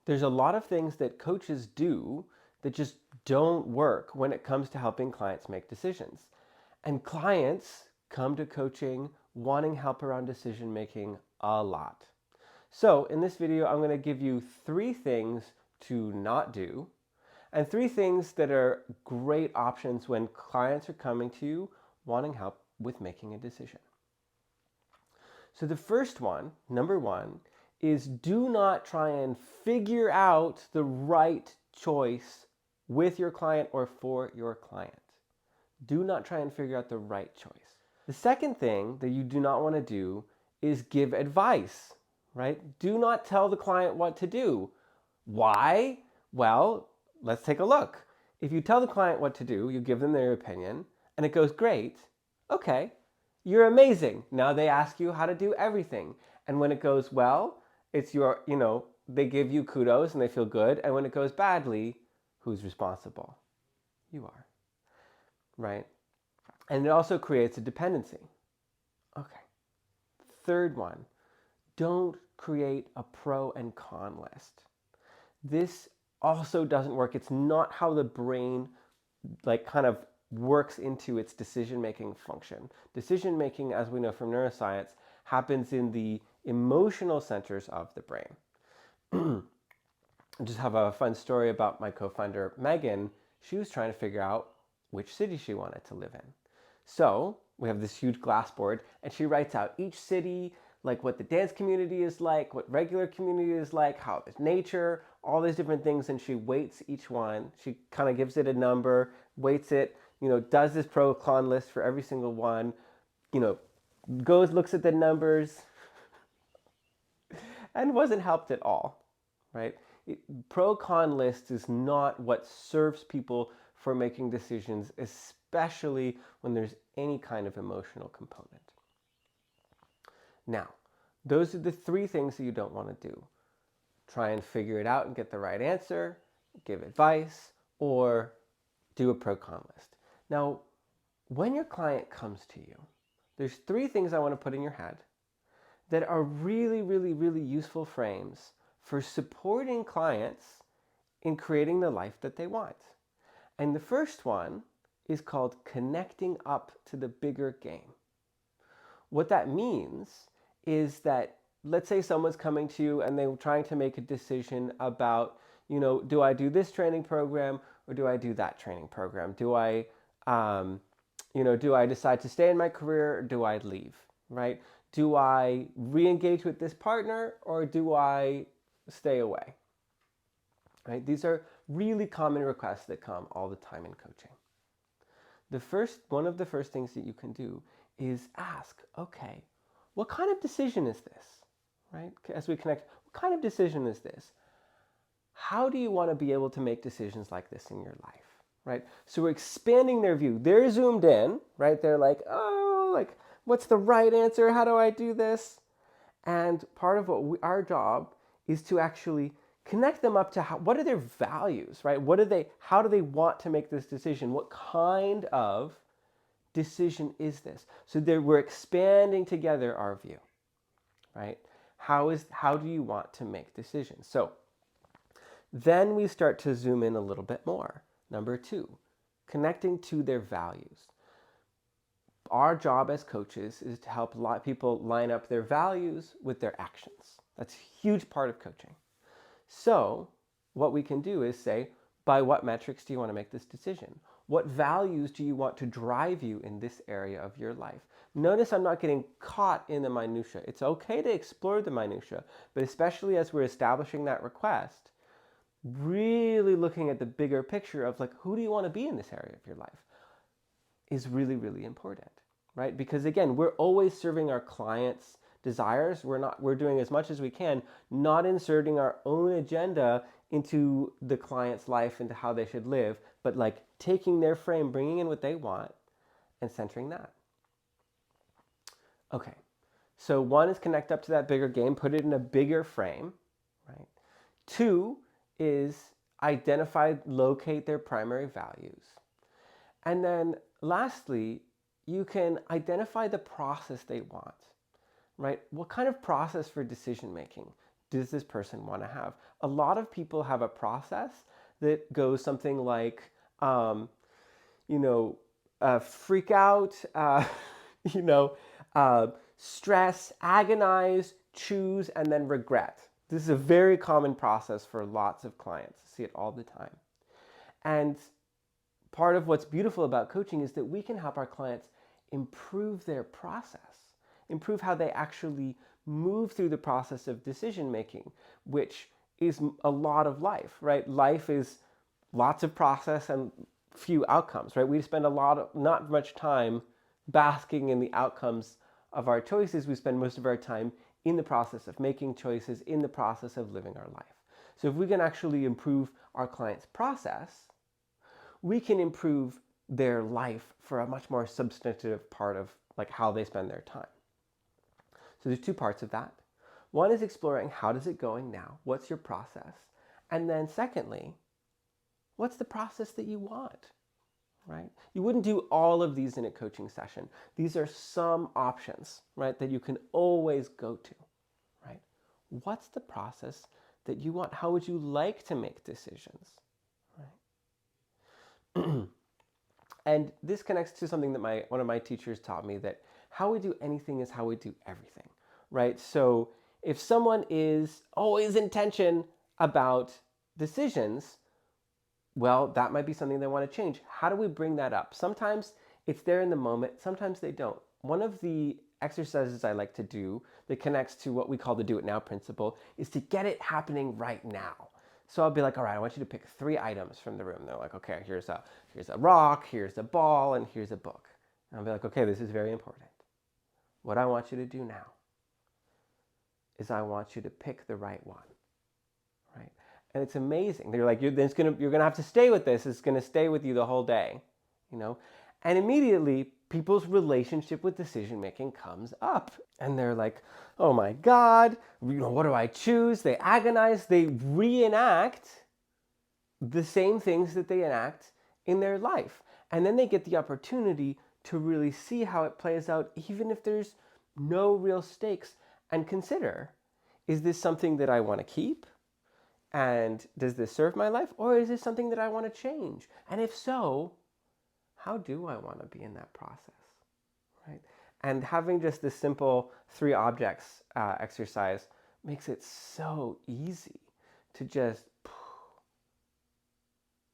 There's a lot of things that coaches do that just don't work when it comes to helping clients make decisions. And clients come to coaching wanting help around decision making a lot. So in this video, I'm going to give you 3 things to not do and 3 things that are great options when clients are coming to you wanting help with making a decision. So the first one, number 1, is do not try and figure out the right choice with your client or for your client. Do not try and figure out the right choice. The second thing that you do not want to do is give advice, right? Do not tell the client what to do. Why? Well, let's take a look. If you tell the client what to do, you give them their opinion, and it goes great, okay, you're amazing. Now they ask you how to do everything. And when it goes well, it's your, they give you kudos and they feel good. And when it goes badly, who's responsible? You are, right? And it also creates a dependency. Okay. Third one, don't create a pro and con list. This also doesn't work. It's not how the brain kind of works into its decision-making function. Decision-making, as we know from neuroscience, happens in the emotional centers of the brain. I just have a fun story about my co-founder, Megan. She was trying to figure out which city she wanted to live in. So we have this huge glass board, and she writes out each city, like what the dance community is like, what regular community is like, how there's nature, all these different things, and she weights each one. She kind of gives it a number, weights it, does this pro con list for every single one, looks at the numbers, and wasn't helped at all, right? Pro con list is not what serves people for making decisions, especially when there's any kind of emotional component. Now, those are the 3 things that you don't want to do. Try and figure it out and get the right answer, give advice, or do a pro-con list. Now, when your client comes to you, there's 3 things I want to put in your head that are really, really, really useful frames for supporting clients in creating the life that they want. And the first one is called connecting up to the bigger game. What that means is that, let's say someone's coming to you and they're trying to make a decision about, do I do this training program or do I do that training program? Do I decide to stay in my career or do I leave, right? Do I re-engage with this partner or do I stay away, right? These are really common requests that come all the time in coaching. One of the first things that you can do is ask, okay, what kind of decision is this, right? As we connect, what kind of decision is this? How do you want to be able to make decisions like this in your life, right? So we're expanding their view. They're zoomed in, right? They're like, what's the right answer? How do I do this? And part of our job is to actually connect them up to what are their values, right? How do they want to make this decision? What kind of decision is this? So we're expanding together our view, right? How do you want to make decisions? So then we start to zoom in a little bit more. Number 2, connecting to their values. Our job as coaches is to help a lot of people line up their values with their actions. That's a huge part of coaching. So what we can do is say, by what metrics do you want to make this decision? What values do you want to drive you in this area of your life? Notice I'm not getting caught in the minutia. It's okay to explore the minutia, but especially as we're establishing that request, really looking at the bigger picture of who do you want to be in this area of your life is really, really important, right? Because again, we're always serving our clients' desires. We're doing as much as we can, not inserting our own agenda into the client's life, into how they should live, but taking their frame, bringing in what they want, and centering that. Okay, so 1 is connect up to that bigger game, put it in a bigger frame, right? 2 is locate their primary values. And then lastly, you can identify the process they want, right? What kind of process for decision making? does this person want to have? A lot of people have a process that goes something like, you know, freak out, you know, stress, agonize, choose, and then regret. This is a very common process for lots of clients. I see it all the time. And part of what's beautiful about coaching is that we can help our clients improve their process, improve how they actually move through the process of decision making, which is a lot of life, right? Life is lots of process and few outcomes, right? We spend not much time basking in the outcomes of our choices. We spend most of our time in the process of making choices, in the process of living our life. So if we can actually improve our client's process, we can improve their life for a much more substantive part of like how they spend their time. So there's two parts of that. One is exploring how does it going now? What's your process? And then secondly, what's the process that you want, right? You wouldn't do all of these in a coaching session. These are some options, right, that you can always go to, right? What's the process that you want? How would you like to make decisions, right? And this connects to something that one of my teachers taught me, that how we do anything is how we do everything, right? So if someone is always in tension about decisions, well, that might be something they want to change. How do we bring that up? Sometimes it's there in the moment, sometimes they don't. One of the exercises I like to do that connects to what we call the do it now principle is to get it happening right now. So I'll be like, all right, I want you to pick 3 items from the room. They're like, okay, here's a rock, here's a ball, and here's a book. And I'll be like, okay, this is very important. What I want you to do now is I want you to pick the right one, right? And it's amazing. They're like, you're gonna have to stay with this. It's gonna stay with you the whole day, you know? And immediately, people's relationship with decision making comes up. And they're like, oh my God, what do I choose? They agonize, they reenact the same things that they enact in their life. And then they get the opportunity to really see how it plays out, even if there's no real stakes, and consider, is this something that I want to keep? And does this serve my life? Or is this something that I want to change? And if so, how do I want to be in that process, right? And having just this simple 3 objects exercise makes it so easy to just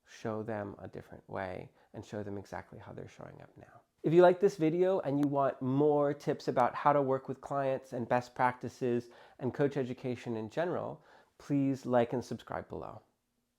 show them a different way and show them exactly how they're showing up now. If you like this video and you want more tips about how to work with clients and best practices and coach education in general, please like and subscribe below.